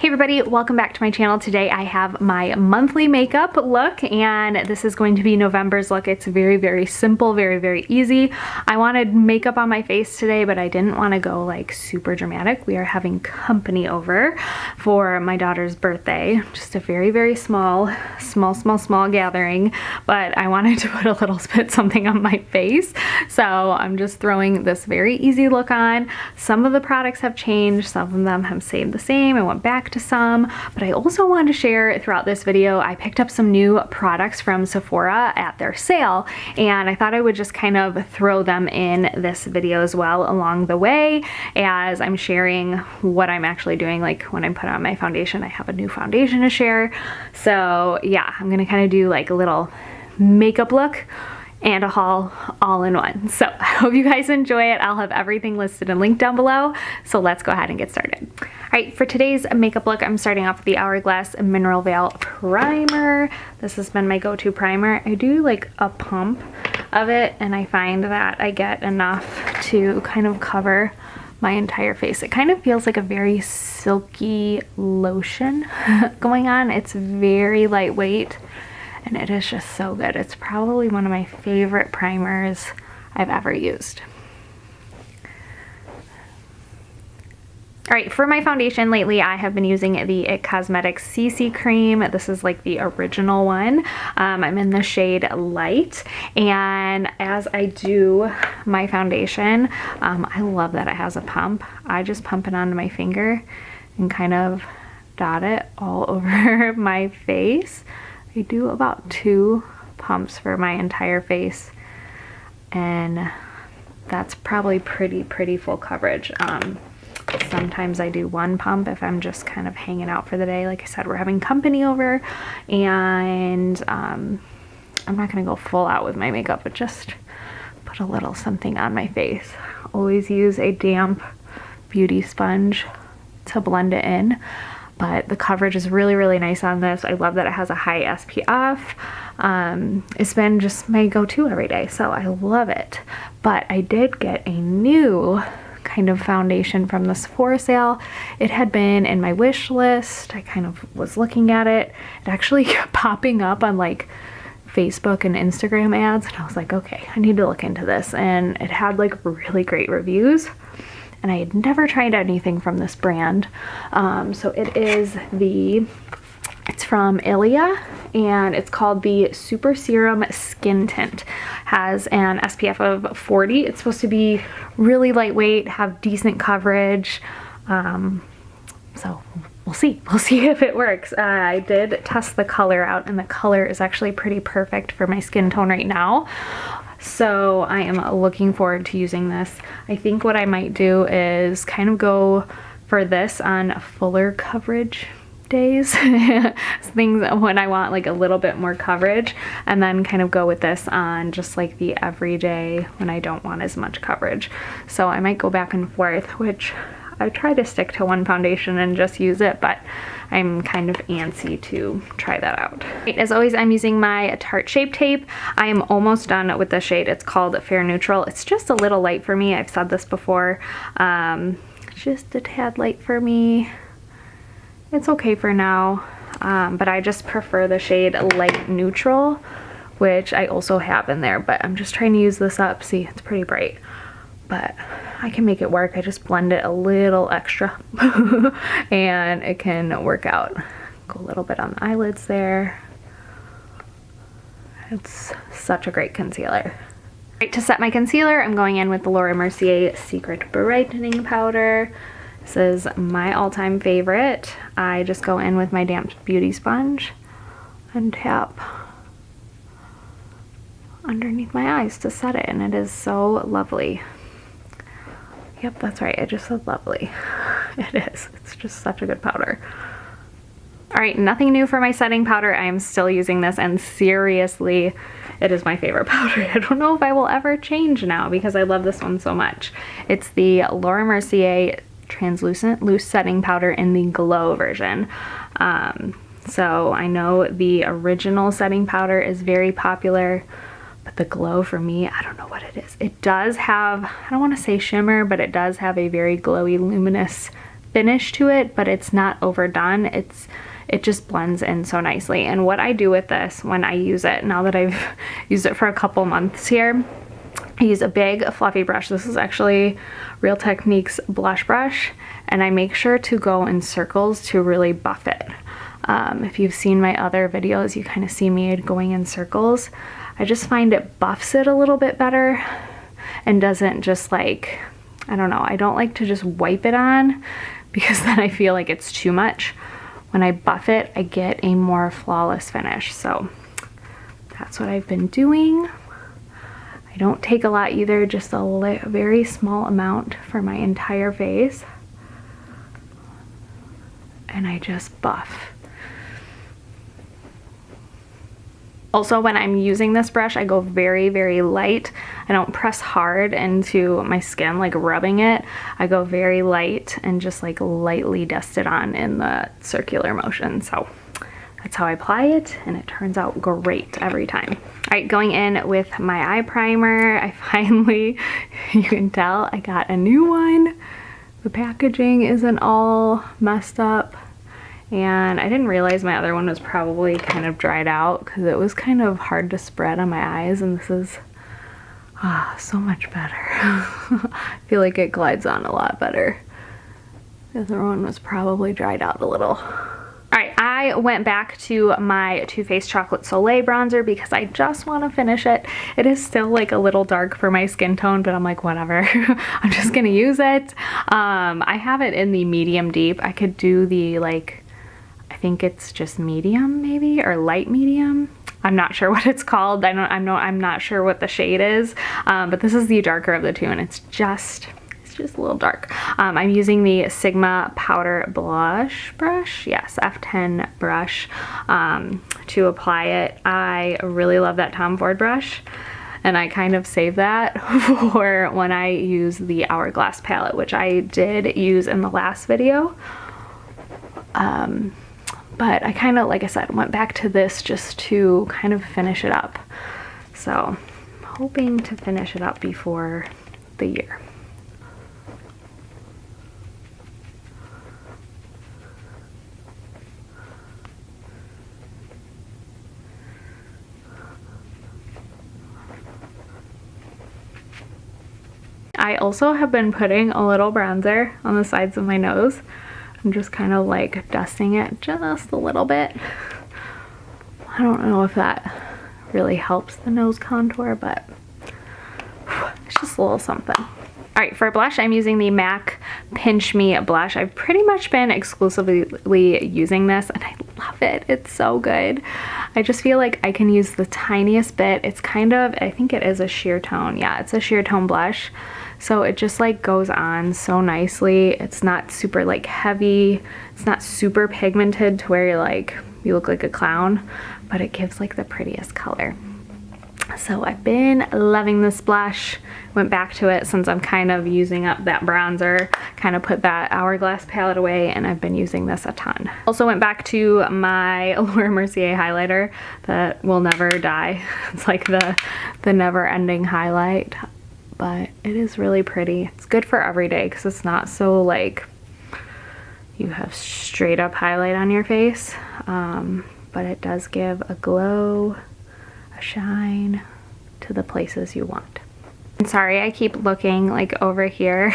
Hey everybody, welcome back to my channel. Today I have my monthly makeup look, and this is going to be November's look. It's very simple, very easy. I wanted makeup on my face today, but I didn't want to go like super dramatic. We are having company over for my daughter's birthday. Just a very small gathering, but I wanted to put a little bit something on my face. So I'm just throwing this very easy look on. Some of the products have changed, some of them have stayed the same. I went back to some, but I also wanted to share throughout this video, I picked up some new products from Sephora at their sale, and I thought I would just kind of throw them in this video as well along the way as I'm sharing what I'm actually doing. Like when I put on my foundation, I have a new foundation to share. So yeah, I'm gonna kind of do like a little makeup look and a haul all in one. So I hope you guys enjoy it. I'll have everything listed and linked down below. So let's go ahead and get started. All right, for today's makeup look, I'm starting off with the Hourglass Mineral Veil Primer. This has been my go-to primer. I do like a pump of it, and I find that I get enough to kind of cover my entire face. It kind of feels like a very silky lotion going on. It's very lightweight, and it is just so good. It's probably one of my favorite primers I've ever used. All right, for my foundation lately, I have been using the IT Cosmetics CC Cream. This is like the original one. I'm in the shade Light, and as I do my foundation, I love that it has a pump. I just pump it onto my finger and kind of dot it all over my face. I do about 2 pumps for my entire face, and that's probably pretty full coverage. Sometimes I do 1 pump if I'm just kind of hanging out for the day. Like I said, we're having company over, and I'm not gonna go full out with my makeup, but just put a little something on my face. Always use a damp beauty sponge to blend it in. But the coverage is really nice on this. I love that it has a high SPF. It's been just my go-to every day, so I love it. But I did get a new kind of foundation from the Sephora sale. It had been in my wish list. I kind of was looking at it. It actually kept popping up on like Facebook and Instagram ads, and I was like, okay, I need to look into this. And it had like really great reviews, and I had never tried anything from this brand. So it's from Ilia, and it's called the Super Serum Skin Tint. Has an SPF of 40. It's supposed to be really lightweight, have decent coverage. So we'll see if it works. I did test the color out, and the color is actually pretty perfect for my skin tone right now. So I am looking forward to using this. I think what I might do is kind of go for this on fuller coverage days, things when I want like a little bit more coverage, and then kind of go with this on just like the everyday when I don't want as much coverage. So I might go back and forth, which I try to stick to 1 foundation and just use it, but I'm kind of antsy to try that out. As always, I'm using my Tarte Shape Tape. I am almost done with the shade. It's called Fair Neutral. It's just a little light for me. I've said this before. Just a tad light for me. It's okay for now, but I just prefer the shade Light Neutral, which I also have in there, but I'm just trying to use this up. See, it's pretty bright, but I can make it work. I just blend it a little extra and it can work out. Go a little bit on the eyelids there. It's such a great concealer. Right, to set my concealer, I'm going in with the Laura Mercier Secret Brightening Powder. This is my all-time favorite. I just go in with my damp beauty sponge and tap underneath my eyes to set it, and it is so lovely. Yep, that's right, I just said lovely. It is. It's just such a good powder. All right, nothing new for my setting powder. I am still using this, and seriously, it is my favorite powder. I don't know if I will ever change now because I love this one so much. It's the Laura Mercier Translucent Loose Setting Powder in the Glow version. So I know the original setting powder is very popular, but the Glow for me, I don't know what it is. It does have, I don't want to say shimmer, but it does have a very glowy, luminous finish to it, but it's not overdone. It just blends in so nicely. And what I do with this when I use it, now that I've used it for a couple months here, I use a big fluffy brush. This is actually Real Techniques blush brush, and I make sure to go in circles to really buff it. If you've seen my other videos, you kind of see me going in circles. I just find it buffs it a little bit better and doesn't just like, I don't know, I don't like to just wipe it on because then I feel like it's too much. When I buff it, I get a more flawless finish. So that's what I've been doing. I don't take a lot either, just a very small amount for my entire face. And I just buff. Also, when I'm using this brush, I go very, very light. I don't press hard into my skin, like rubbing it. I go very light and just like lightly dust it on in the circular motion. So that's how I apply it, and it turns out great every time. All right, going in with my eye primer, I finally, you can tell, I got a new one. The packaging isn't all messed up. And I didn't realize my other one was probably kind of dried out because it was kind of hard to spread on my eyes, and this is so much better. I feel like it glides on a lot better. The other one was probably dried out a little. Alright, I went back to my Too Faced Chocolate Soleil bronzer because I just want to finish it. It is still like a little dark for my skin tone, but I'm like, whatever. I'm just gonna use it. I have it in the medium deep. I could do the like, I think it's just medium maybe, or light medium. I'm not sure what it's called. I'm not sure what the shade is, but this is the darker of the two, and it's just a little dark. I'm using the Sigma powder blush brush, yes, F10 brush, to apply it. I really love that Tom Ford brush, and I kind of save that for when I use the Hourglass palette, which I did use in the last video. But I kind of, like I said, went back to this just to kind of finish it up. So I'm hoping to finish it up before the year. I also have been putting a little bronzer on the sides of my nose. I'm just kind of like dusting it just a little bit. I don't know if that really helps the nose contour, but it's just a little something. All right, for blush, I'm using the MAC Pinch Me blush. I've pretty much been exclusively using this, and I love it. It's so good. I just feel like I can use the tiniest bit. It's kind of, I think it is a sheer tone. Yeah, it's a sheer tone blush. So it just like goes on so nicely. It's not super like heavy. It's not super pigmented to where you're like, you look like a clown, but it gives like the prettiest color. So I've been loving this blush. Went back to it since I'm kind of using up that bronzer, kind of put that Hourglass palette away, and I've been using this a ton. Also went back to my Laura Mercier highlighter that will never die. It's like the never-ending highlight, but it is really pretty. It's good for every day because it's not so like you have straight up highlight on your face, but it does give a glow, a shine to the places you want. I'm sorry, I keep looking like over here.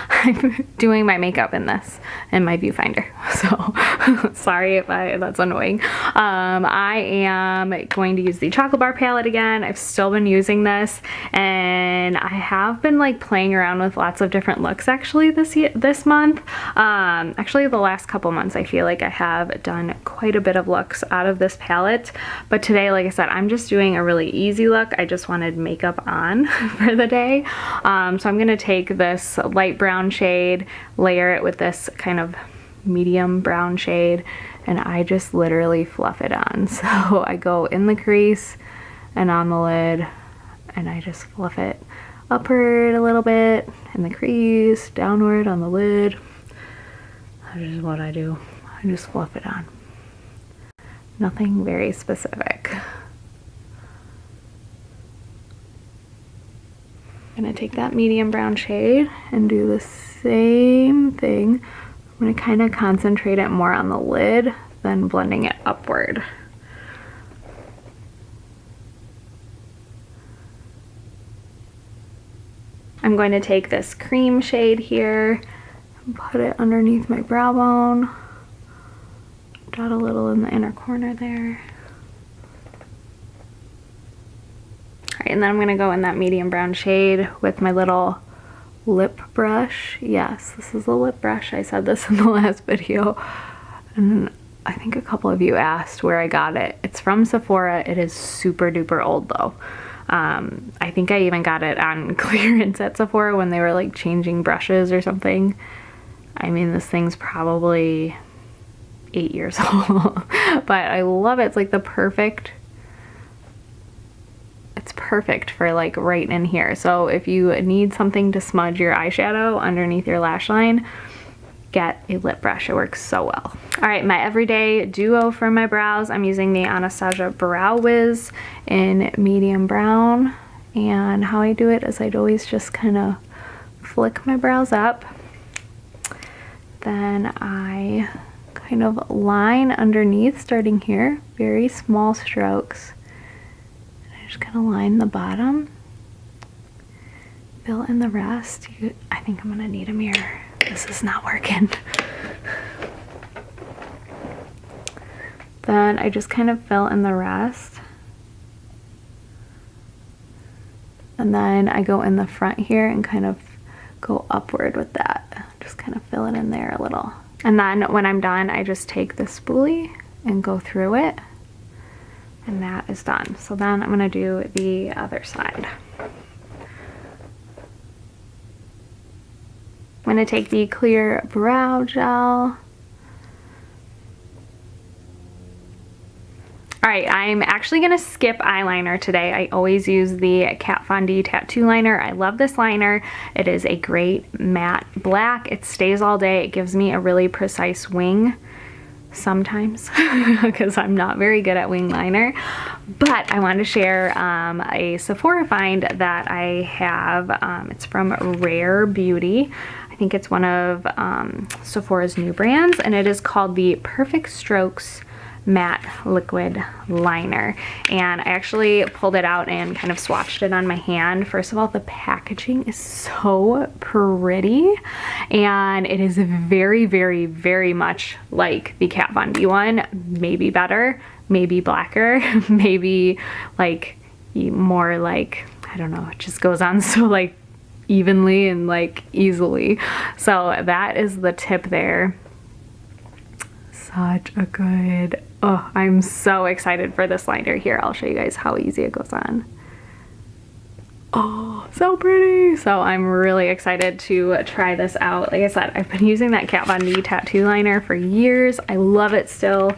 I'm doing my makeup in this, in my viewfinder. So sorry if that's annoying. I am going to use the Chocolate Bar palette again. I've still been using this, and I have been like playing around with lots of different looks actually this month. Actually the last couple months I feel like I have done quite a bit of looks out of this palette, but today, like I said, I'm just doing a really easy look. I just wanted makeup on for the day. So I'm gonna take this light brown shade, layer it with this kind of medium brown shade, and I just literally fluff it on. So I go in the crease and on the lid, and I just fluff it upward a little bit in the crease, downward on the lid. That is what I do. I just fluff it on. Nothing very specific. I'm gonna take that medium brown shade and do the same thing I'm gonna kind of concentrate it more on the lid than blending it upward. I'm going to take this cream shade here and put it underneath my brow bone. Dot a little in the inner corner there. All right, and then I'm gonna go in that medium brown shade with my little lip brush. Yes, this is a lip brush. I said this in the last video. And I think a couple of you asked where I got it. It's from Sephora. It is super duper old though. I think I even got it on clearance at Sephora when they were like changing brushes or something. I mean, this thing's probably 8 years old, but I love it. It's like it's perfect for like right in here. So if you need something to smudge your eyeshadow underneath your lash line, get a lip brush. It works so well. All right, my everyday duo for my brows, I'm using the Anastasia Brow Wiz in medium brown. And how I do it is I'd always just kind of flick my brows up. Then I kind of line underneath, starting here, very small strokes. And I just kind of line the bottom, fill in the rest. I think I'm gonna need a mirror. This is not working. Then I just kind of fill in the rest. And then I go in the front here and kind of go upward with that. Just kind of fill it in there a little. And then when I'm done, I just take the spoolie and go through it. And that is done. So then I'm gonna do the other side. I'm going to take the clear brow gel. All right, I'm actually going to skip eyeliner today. I always use the Kat Von D tattoo liner. I love this liner. It is a great matte black. It stays all day. It gives me a really precise wing sometimes because I'm not very good at wing liner. But I wanted to share a Sephora find that I have. It's from Rare Beauty. I think it's one of Sephora's new brands, and it is called the Perfect Strokes Matte Liquid Liner. And I actually pulled it out and kind of swatched it on my hand. First of all, the packaging is so pretty, and it is very, very, very much like the Kat Von D one. Maybe better, maybe blacker, maybe like more like, I don't know, it just goes on so like evenly and like easily. So that is the tip there. Such a good, oh, I'm so excited for this liner here. I'll show you guys how easy it goes on. Oh, so pretty. So I'm really excited to try this out. Like I said, I've been using that Kat Von D tattoo liner for years. I love it still.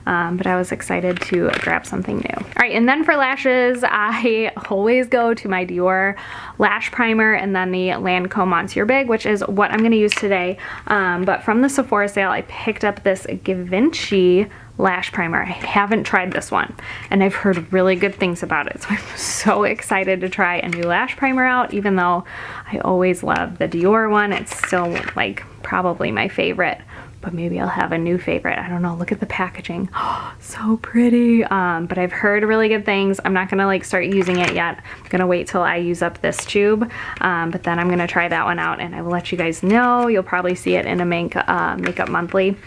But I was excited to grab something new. All right, and then for lashes, I always go to my Dior lash primer and then the Lancome Monsieur Big, which is what I'm gonna use today. But from the Sephora sale, I picked up this Givenchy lash primer. I haven't tried this one, and I've heard really good things about it. So I'm so excited to try a new lash primer out, even though I always love the Dior one. It's still like probably my favorite. But maybe I'll have a new favorite. I don't know. Look at the packaging. Oh, so pretty. But I've heard really good things. I'm not gonna like start using it yet. I'm gonna wait till I use up this tube. But then I'm gonna try that one out, and I will let you guys know. You'll probably see it in a Makeup Monthly.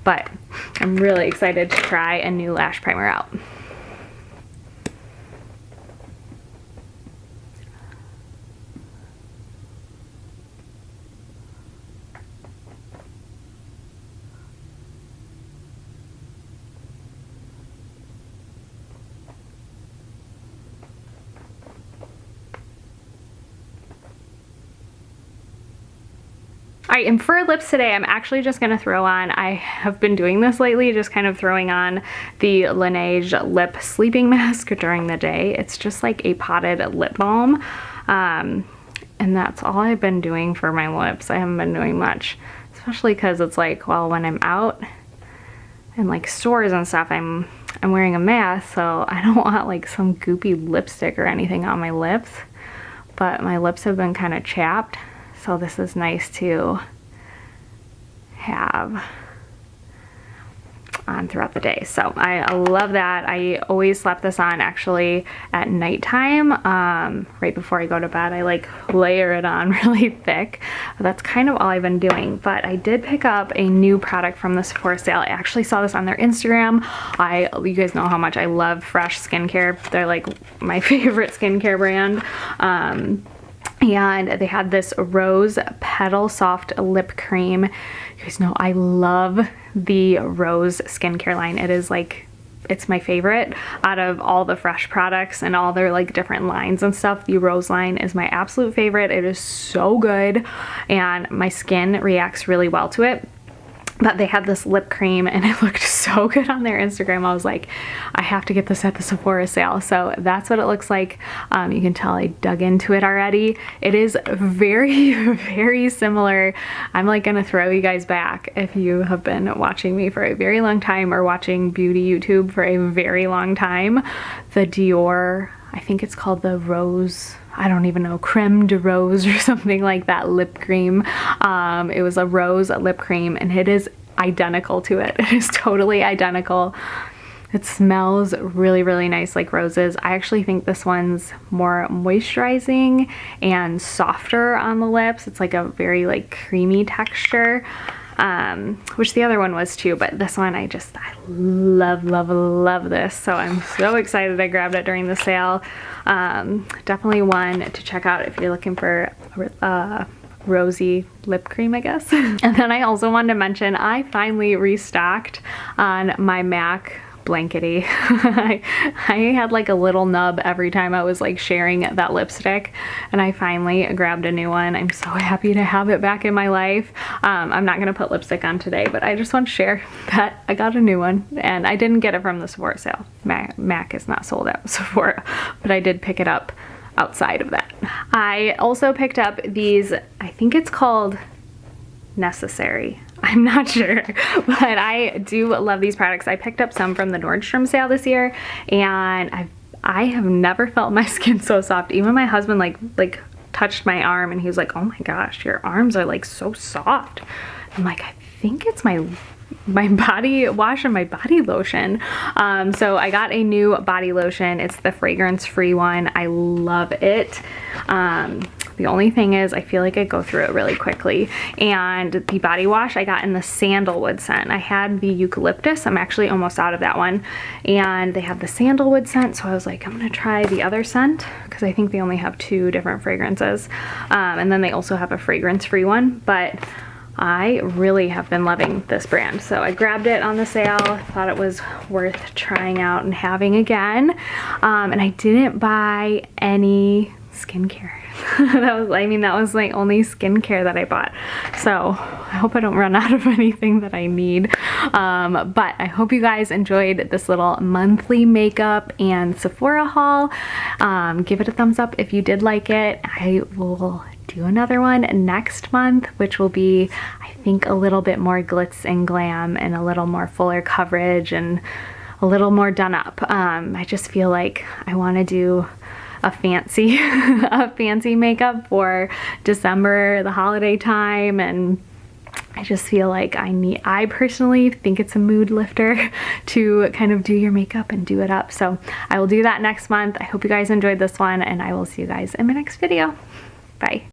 But I'm really excited to try a new lash primer out. All right, and for lips today, I'm actually just gonna throw on, I have been doing this lately, just kind of throwing on the Laneige Lip Sleeping Mask during the day. It's just like a potted lip balm. And that's all I've been doing for my lips. I haven't been doing much, especially because it's like, well, when I'm out in like stores and stuff, I'm wearing a mask, so I don't want like some goopy lipstick or anything on my lips. But my lips have been kind of chapped. So this is nice to have on throughout the day. So I love that. I always slap this on actually at nighttime, right before I go to bed. I like layer it on really thick. That's kind of all I've been doing, but I did pick up a new product from the Sephora sale. I actually saw this on their Instagram. You guys know how much I love Fresh skincare. They're like my favorite skincare brand. And they had this Rose Petal Soft Lip Cream. You guys know I love the Rose skincare line. It is like, it's my favorite out of all the Fresh products and all their like different lines and stuff. The Rose line is my absolute favorite. It is so good and my skin reacts really well to it. But they had this lip cream and it looked so good on their Instagram. I was like, I have to get this at the Sephora sale. So that's what it looks like. You can tell I dug into it already. It is very, very similar. I'm like gonna throw you guys back if you have been watching me for a very long time or watching beauty YouTube for a very long time. The Dior, I think it's called the Rose, I don't even know, Creme de Rose or something like that lip cream. It was a rose lip cream and it is identical to it. It is totally identical. It smells really, really nice like roses. I actually think this one's more moisturizing and softer on the lips. It's like a very like creamy texture. Which the other one was too, but this one I love, love, love this. So I'm so excited I grabbed it during the sale. Definitely one to check out if you're looking for rosy lip cream, I guess. And then I also wanted to mention I finally restocked on my MAC blankety. I had like a little nub every time I was like sharing that lipstick and I finally grabbed a new one. I'm so happy to have it back in my life. I'm not gonna put lipstick on today, but I just want to share that I got a new one and I didn't get it from the Sephora sale. MAC is not sold at Sephora, but I did pick it up outside of that. I also picked up these, I think it's called Necessary. I'm not sure, but I do love these products. I picked up some from the Nordstrom sale this year and I have never felt my skin so soft. Even my husband like touched my arm and he was like, oh my gosh, your arms are like so soft. I'm like, I think it's my body wash and my body lotion. So I got a new body lotion. It's the fragrance free one. I love it. The only thing is I feel like I go through it really quickly. And the body wash I got in the sandalwood scent. I had the eucalyptus. I'm actually almost out of that one. And they have the sandalwood scent. So I was like, I'm gonna try the other scent because I think they only have 2 different fragrances. And then they also have a fragrance free one, but I really have been loving this brand. So I grabbed it on the sale, thought it was worth trying out and having again. And I didn't buy any skincare. That was my only skincare that I bought. So I hope I don't run out of anything that I need. But I hope you guys enjoyed this little monthly makeup and Sephora haul. Give it a thumbs up if you did like it. I will do another one next month, which will be, I think, a little bit more glitz and glam and a little more fuller coverage and a little more done up. I just feel like I want to do a fancy makeup for December, the holiday time, and I just feel like I personally think it's a mood lifter to kind of do your makeup and do it up. So I will do that next month. I hope you guys enjoyed this one and I will see you guys in my next video. Bye.